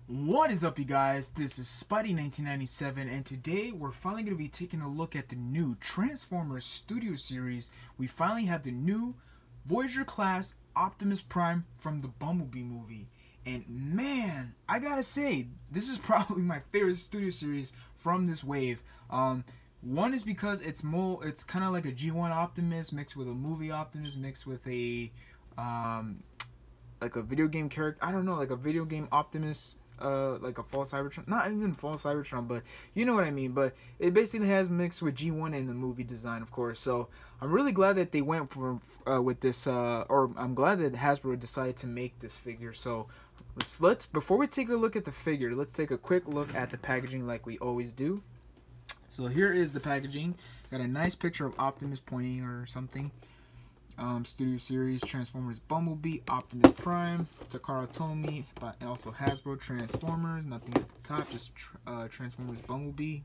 What is up, you guys? This is Spidey1997, and today we're finally going to be taking a look at the new Transformers Studio Series. We finally have the new Voyager class Optimus Prime from the Bumblebee movie. And man, I gotta say, this is probably my favorite Studio Series from this wave. One is because it's kind of like a G1 Optimus mixed with a movie Optimus mixed with a like a video game character. I don't know, like a video game Optimus. Like a Fall Cybertron, not even Fall Cybertron, but you know what I mean. But it basically has mixed with G1 in the movie design, of course. So I'm really glad that they went for with this, or I'm glad that Hasbro decided to make this figure. So let's before we take a look at the figure, let's take a quick look at the packaging like we always do. So here is the packaging. Got a nice picture of Optimus pointing or something. Studio Series, Transformers Bumblebee, Optimus Prime, Takara Tomy, but also Hasbro Transformers, nothing at the top, just Transformers Bumblebee.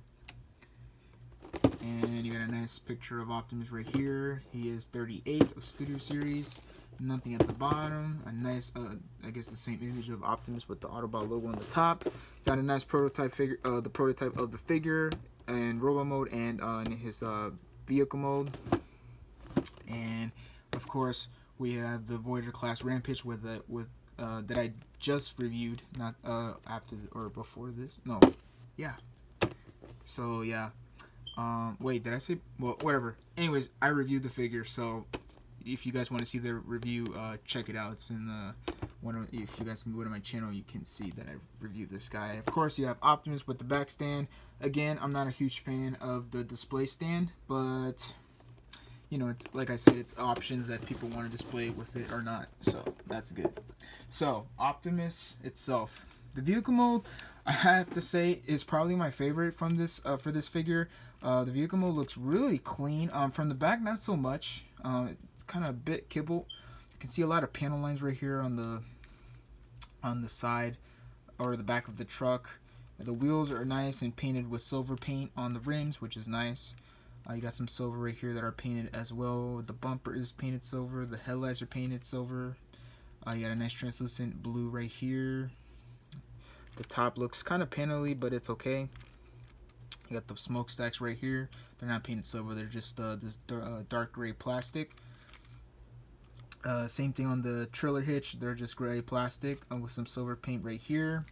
And you got a nice picture of Optimus right here. He is 38 of Studio Series, nothing at the bottom. A nice, I guess the same image of Optimus with the Autobot logo on the top. Got a nice prototype figure, the prototype of the figure in robot mode and in his vehicle mode. And of course, we have the Voyager class Rampage that I just reviewed, not after or before this. No, yeah. So yeah. Wait, did I say? Well, whatever. Anyways, I reviewed the figure, so if you guys want to see the review, check it out. It's in if you guys can go to my channel, you can see that I reviewed this guy. Of course, you have Optimus with the back stand. Again, I'm not a huge fan of the display stand, but you know, it's like I said, it's options that people want to display with it or not, so that's good. So Optimus itself, the vehicle mode, I have to say, is probably my favorite from this for this figure. The vehicle mode looks really clean. From the back, not so much. It's kind of a bit kibble. You can see a lot of panel lines right here on the side or the back of the truck. The wheels are nice and painted with silver paint on the rims, which is nice. You got some silver right here that are painted as well. The bumper is painted silver. The headlights are painted silver. You got a nice translucent blue right here. The top looks kind of panelly, but it's okay. You got the smokestacks right here. They're not painted silver. They're just this dark gray plastic. Same thing on the trailer hitch. They're just gray plastic with some silver paint right here.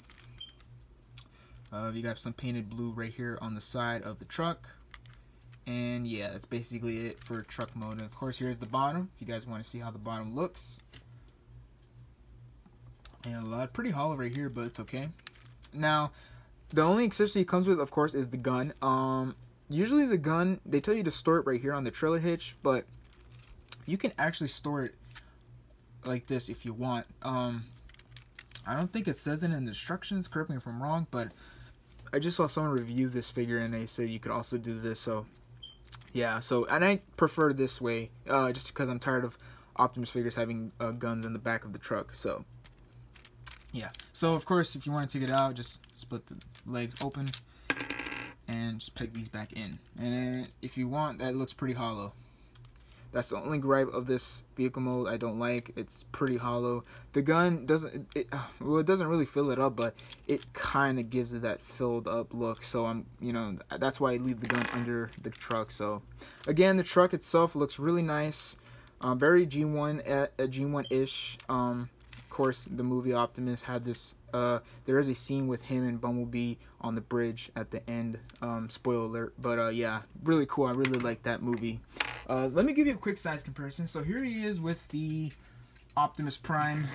You got some painted blue right here on the side of the truck. And yeah, that's basically it for truck mode. And of course, here's the bottom, if you guys want to see how the bottom looks. And pretty hollow right here, but it's okay. Now, the only accessory it comes with, of course, is the gun. Usually the gun, they tell you to store it right here on the trailer hitch, but you can actually store it like this if you want. I don't think it says it in the instructions, correct me if I'm wrong, but I just saw someone review this figure and they said you could also do this, so yeah, and I prefer this way, just because I'm tired of Optimus figures having guns in the back of the truck, so yeah. So of course, if you want to take it out, just split the legs open and just peg these back in. And if you want, that looks pretty hollow. That's the only gripe of this vehicle mode I don't like. It's pretty hollow. The gun doesn't, it doesn't really fill it up, but it kind of gives it that filled up look. So that's why I leave the gun under the truck. So again, the truck itself looks really nice. Very G1-ish. Of course, the movie Optimus had this, there is a scene with him and Bumblebee on the bridge at the end. Spoiler alert. But yeah, really cool. I really like that movie. Let me give you a quick size comparison. So here he is with the Optimus Prime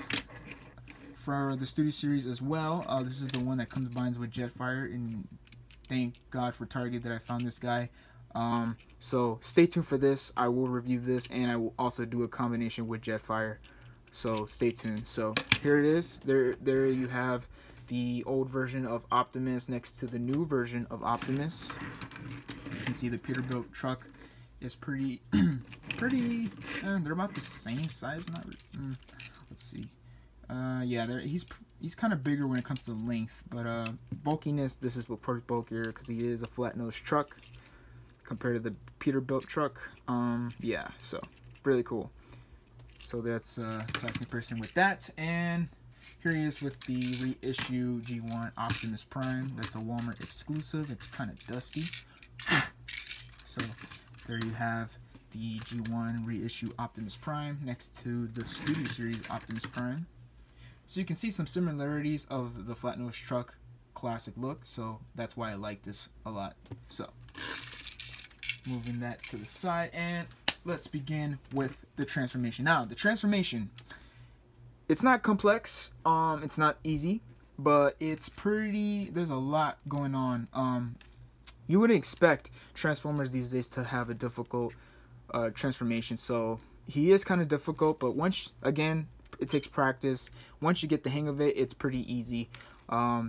for the Studio Series as well. This is the one that combines with Jetfire, and thank God for Target that I found this guy. So stay tuned for this. I will review this, and I will also do a combination with Jetfire. So stay tuned. So here it is. There you have the old version of Optimus next to the new version of Optimus. You can see the Peterbilt truck is pretty they're about the same size. Let's see. Yeah, he's kind of bigger when it comes to length, but bulkiness, this is what probably bulkier because he is a flat-nosed truck compared to the Peterbilt truck. Yeah, so really cool. So that's size comparison with that. And here he is with the reissue G1 Optimus Prime. That's a Walmart exclusive. It's kind of dusty. So there you have the G1 reissue Optimus Prime next to the Studio Series Optimus Prime. So you can see some similarities of the flat nose truck classic look, so that's why I like this a lot. So moving that to the side, and let's begin with the transformation. Now the transformation, it's not complex, it's not easy, but it's pretty, there's a lot going on. You wouldn't expect Transformers these days to have a difficult transformation, so he is kind of difficult, but once, again, it takes practice. Once you get the hang of it, it's pretty easy.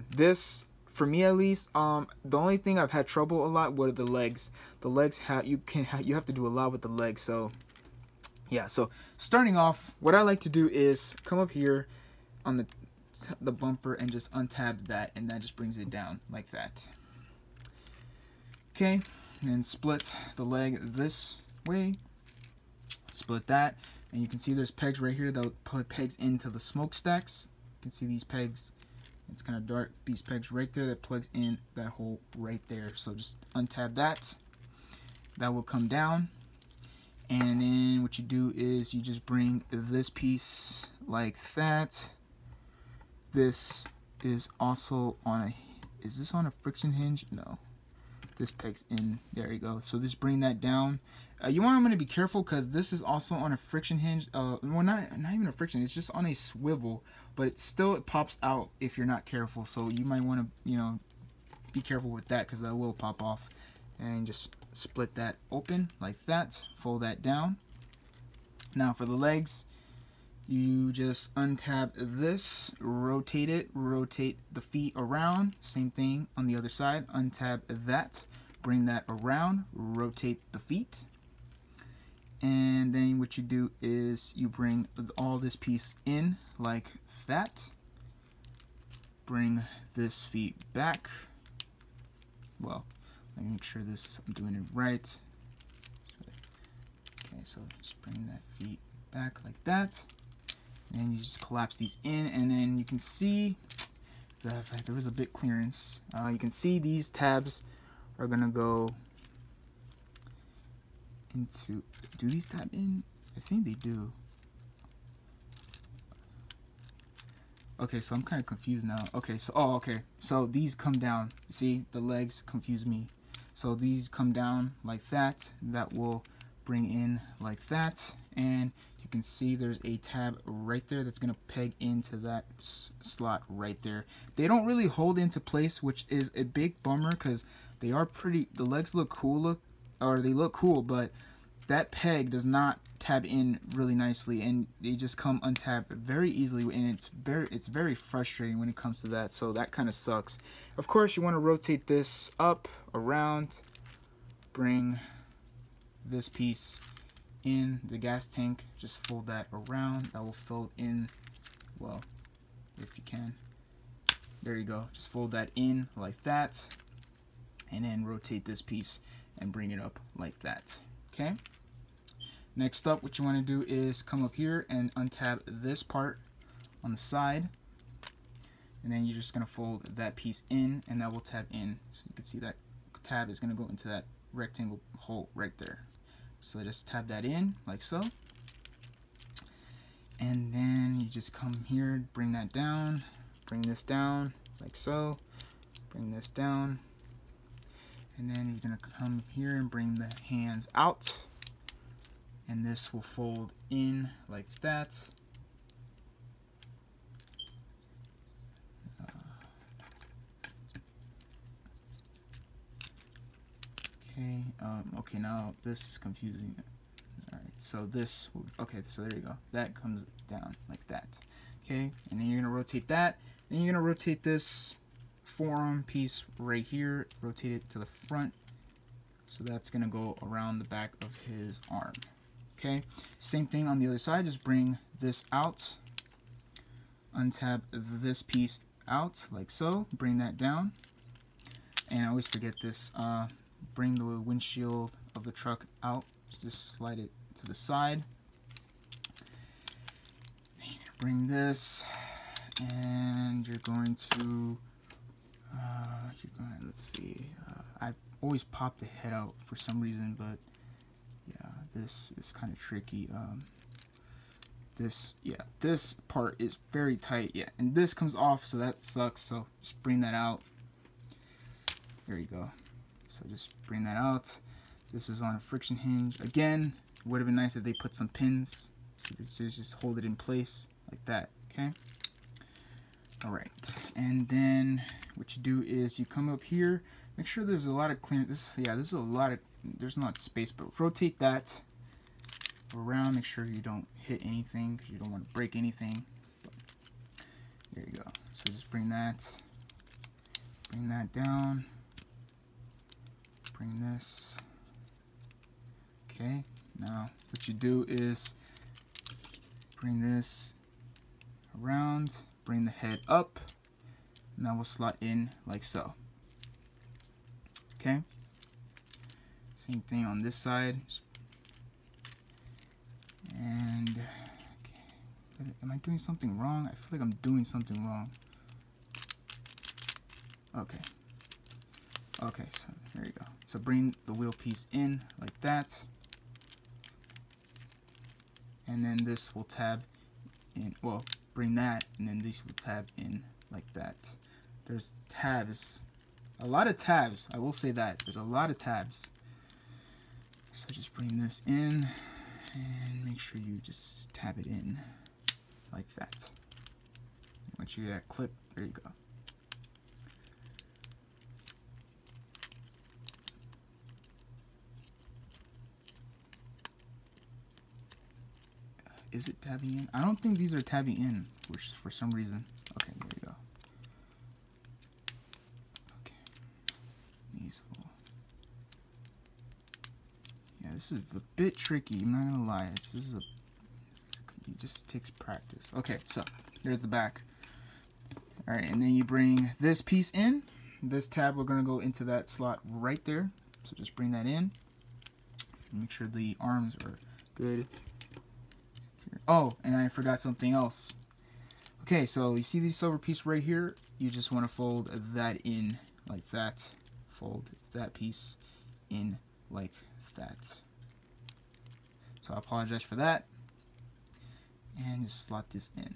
This, for me at least, the only thing I've had trouble a lot were the legs. The legs, you have to do a lot with the legs. So yeah, so starting off, what I like to do is come up here on the bumper and just untab that, and that just brings it down like that. Okay, and then split the leg this way, split that, and you can see there's pegs right here that will put pegs into the smokestacks. You can see these pegs, it's kind of dark, these pegs right there that plugs in that hole right there. So just untab that, that will come down, and then what you do is you just bring this piece like that. This is also on a, is this on a friction hinge? No. This pegs in, there you go. So just bring that down. You want to be careful because this is also on a friction hinge. Well, not even a friction, it's just on a swivel, but it pops out if you're not careful. So you might want to, be careful with that because that will pop off. And just split that open like that, fold that down. Now for the legs, you just untab this, rotate it, rotate the feet around. Same thing on the other side, untab that, bring that around, rotate the feet. And then what you do is you bring all this piece in like that. Bring this feet back. Well, let me make sure I'm doing it right. Okay, so just bring that feet back like that. And you just collapse these in, and then you can see that there was a bit clearance. You can see these tabs are gonna go into, do these tab in? I think they do. Okay, so I'm kind of confused now. Okay, so, okay, so these come down. See, the legs confuse me. So these come down like that. That will bring in like that, and you can see there's a tab right there that's gonna peg into that slot right there. They don't really hold into place, which is a big bummer because they are pretty, the legs look cool, they look cool, but that peg does not tab in really nicely, and they just come untabbed very easily, and it's very frustrating when it comes to that. So that kind of sucks. Of course, you want to rotate this up, around, bring this piece in the gas tank, just fold that around. That will fill in, well, if you can. There you go. Just fold that in like that, and then rotate this piece and bring it up like that. Okay. Next up, what you want to do is come up here and untab this part on the side, and then you're just going to fold that piece in, and that will tab in. So you can see that tab is going to go into that rectangle hole right there. So just tab that in like so, and then you just come here, bring that down, bring this down like so, bring this down, and then you're going to come here and bring the hands out, and this will fold in like that. Okay, now this is confusing. Alright, so this, okay, so there you go. That comes down like that. Okay, and then you're going to rotate that. Then you're going to rotate this forearm piece right here, rotate it to the front. So that's going to go around the back of his arm. Okay, same thing on the other side, just bring this out, untab this piece out like so, bring that down, and I always forget this, bring the windshield of the truck out, just slide it to the side, bring this And you're going to, let's see, I always pop the head out for some reason, but yeah, this is kind of tricky. This part is very tight, yeah, and this comes off, so that sucks, so just bring that out. There you go. So just bring that out. This is on a friction hinge. Again, would have been nice if they put some pins, so just hold it in place like that, okay? Alright, and then what you do is you come up here, make sure there's a lot of clearance. This is a lot of, there's not space, but rotate that around, make sure you don't hit anything because you don't want to break anything. But there you go. So just bring that down, bring this. Okay, now what you do is bring this around, bring the head up, and that will slot in like so. Okay, same thing on this side. And okay. Am I doing something wrong? I feel like I'm doing something wrong. Okay, so there you go. So bring the wheel piece in like that, and then this will tab in, well, bring that, and then these will tab in like that. There's tabs, a lot of tabs, I will say that. There's a lot of tabs. So just bring this in, and make sure you just tab it in like that. Once you get that clip, there you go. Is it tabbing in? I don't think these are tabbing in, which for some reason. Okay, there you go. Okay. These will. Yeah, this is a bit tricky, I'm not gonna lie. It just takes practice. Okay, so there's the back. Alright, and then you bring this piece in. This tab, we're gonna go into that slot right there. So just bring that in. Make sure the arms are good. Oh, and I forgot something else. Okay, so you see this silver piece right here? You just want to fold that in like that. Fold that piece in like that. So I apologize for that. And just slot this in.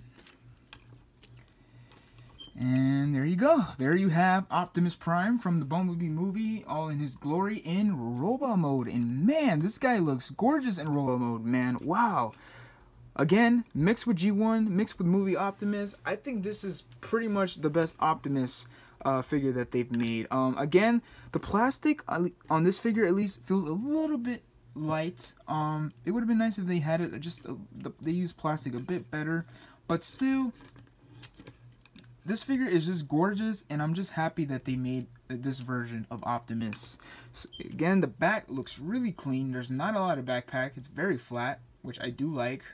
And there you go. There you have Optimus Prime from the Bumblebee movie, all in his glory in robot mode. And man, this guy looks gorgeous in robot mode, man. Wow. Again, mixed with G1, mixed with movie Optimus, I think this is pretty much the best Optimus figure that they've made. Again, the plastic on this figure at least feels a little bit light. It would have been nice if they had it they used plastic a bit better, but still, this figure is just gorgeous, and I'm just happy that they made this version of Optimus. So, again, the back looks really clean. There's not a lot of backpack. It's very flat, which I do like.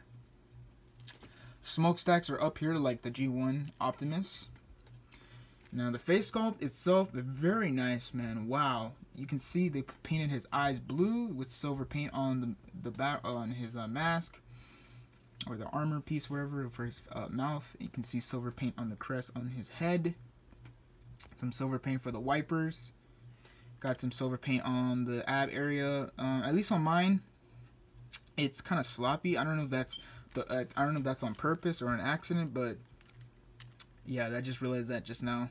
Smokestacks are up here like the G1 Optimus. Now the face sculpt itself is very nice, man. Wow, you can see they painted his eyes blue with silver paint on on his mask, or the armor piece, whatever, for his mouth. You can see silver paint on the crest on his head. Some silver paint for the wipers. Got some silver paint on the ab area. At least on mine, it's kind of sloppy. I don't know if that's on purpose or an accident, but yeah, I just realized that just now.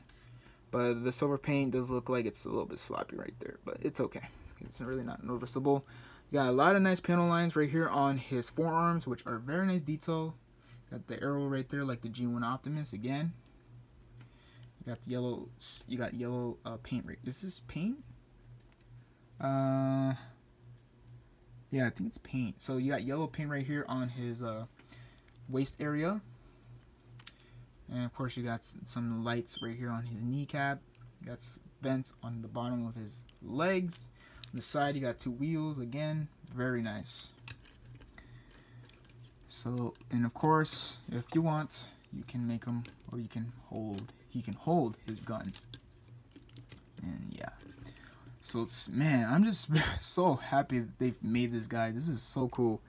But the silver paint does look like it's a little bit sloppy right there, but it's okay. It's really not noticeable. You got a lot of nice panel lines right here on his forearms, which are very nice detail. Got the arrow right there like the G1 Optimus again. You got the yellow. You got yellow paint. Right? Is this paint? Yeah, I think it's paint. So you got yellow paint right here on his waist area. And of course you got some lights right here on his kneecap. You got vents on the bottom of his legs. On the side you got two wheels again. Very nice. So, and of course, if you want, you can make him, or you can hold, he can hold his gun. And yeah. So it's, man, I'm just so happy that they've made this guy. This is so cool.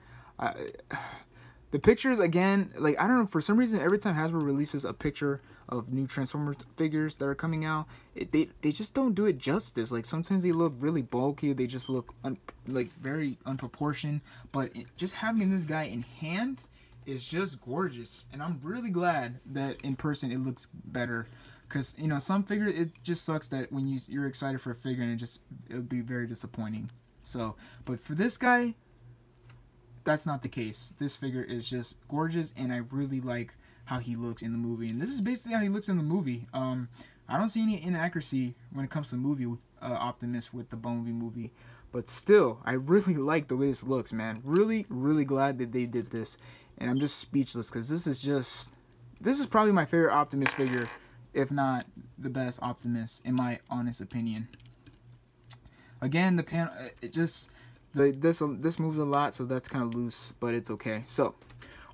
The pictures, again, like, I don't know, for some reason, every time Hasbro releases a picture of new Transformers figures that are coming out, they just don't do it justice. Like, sometimes they look really bulky, they just look, like, very unproportioned, but just having this guy in hand is just gorgeous, and I'm really glad that in person it looks better, because, you know, some figure, it just sucks that when you're excited for a figure and it'll be very disappointing. So, but for this guy, that's not the case. This figure is just gorgeous, and I really like how he looks in the movie. And this is basically how he looks in the movie. I don't see any inaccuracy when it comes to movie Optimus with the Bumblebee movie. But still, I really like the way this looks, man. Really, really glad that they did this. And I'm just speechless, because this is probably my favorite Optimus figure, if not the best Optimus, in my honest opinion. Again, the panel, this moves a lot, so that's kind of loose, but it's okay. So,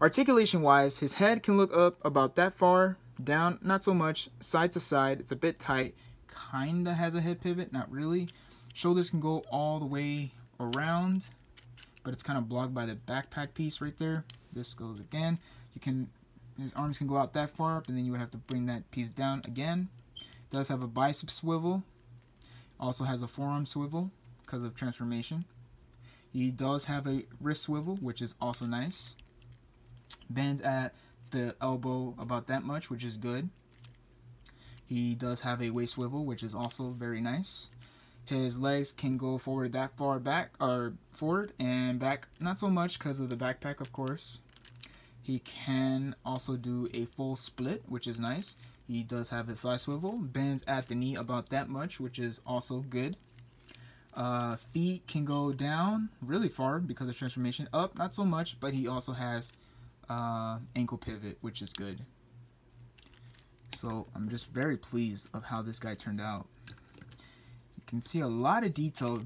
articulation wise, his head can look up about that far, down not so much, side to side. It's a bit tight, kinda has a head pivot, not really. Shoulders can go all the way around, but it's kind of blocked by the backpack piece right there. This goes again. His arms can go out that far up, and then you would have to bring that piece down again. Does have a bicep swivel, also has a forearm swivel because of transformation. He does have a wrist swivel, which is also nice. Bends at the elbow about that much, which is good. He does have a waist swivel, which is also very nice. His legs can go forward that far back, or forward and back, not so much because of the backpack, of course. He can also do a full split, which is nice. He does have a thigh swivel, bends at the knee about that much, which is also good. Feet can go down really far because of transformation. Up, not so much, but he also has ankle pivot, which is good. So I'm just very pleased of how this guy turned out. You can see a lot of detail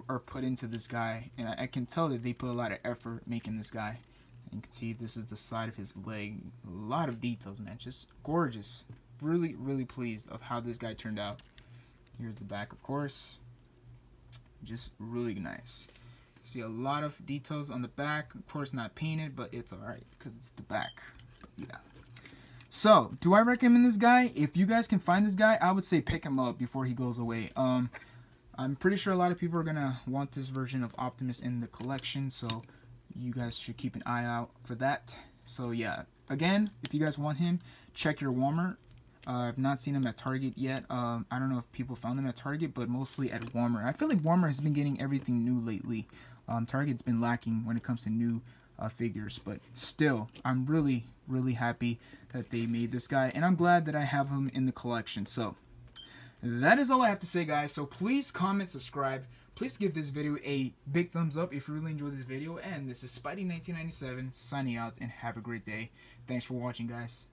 are put into this guy, and I can tell that they put a lot of effort making this guy. And you can see this is the side of his leg. A lot of details, man. Just gorgeous. Really, really pleased of how this guy turned out. Here's the back, of course. Just really nice. See a lot of details on the back. Of course, not painted, but it's alright because it's the back. Yeah. So, do I recommend this guy? If you guys can find this guy, I would say pick him up before he goes away. I'm pretty sure a lot of people are gonna want this version of Optimus in the collection, so you guys should keep an eye out for that. So yeah, again, if you guys want him, check your Walmart. I've not seen him at Target yet. I don't know if people found him at Target, but mostly at Walmart. I feel like Walmart has been getting everything new lately. Target's been lacking when it comes to new figures, but still, I'm really, really happy that they made this guy, and I'm glad that I have him in the collection. So, that is all I have to say, guys. So please comment, subscribe. Please give this video a big thumbs up if you really enjoyed this video. And this is Spidey1997 signing out, and have a great day. Thanks for watching, guys.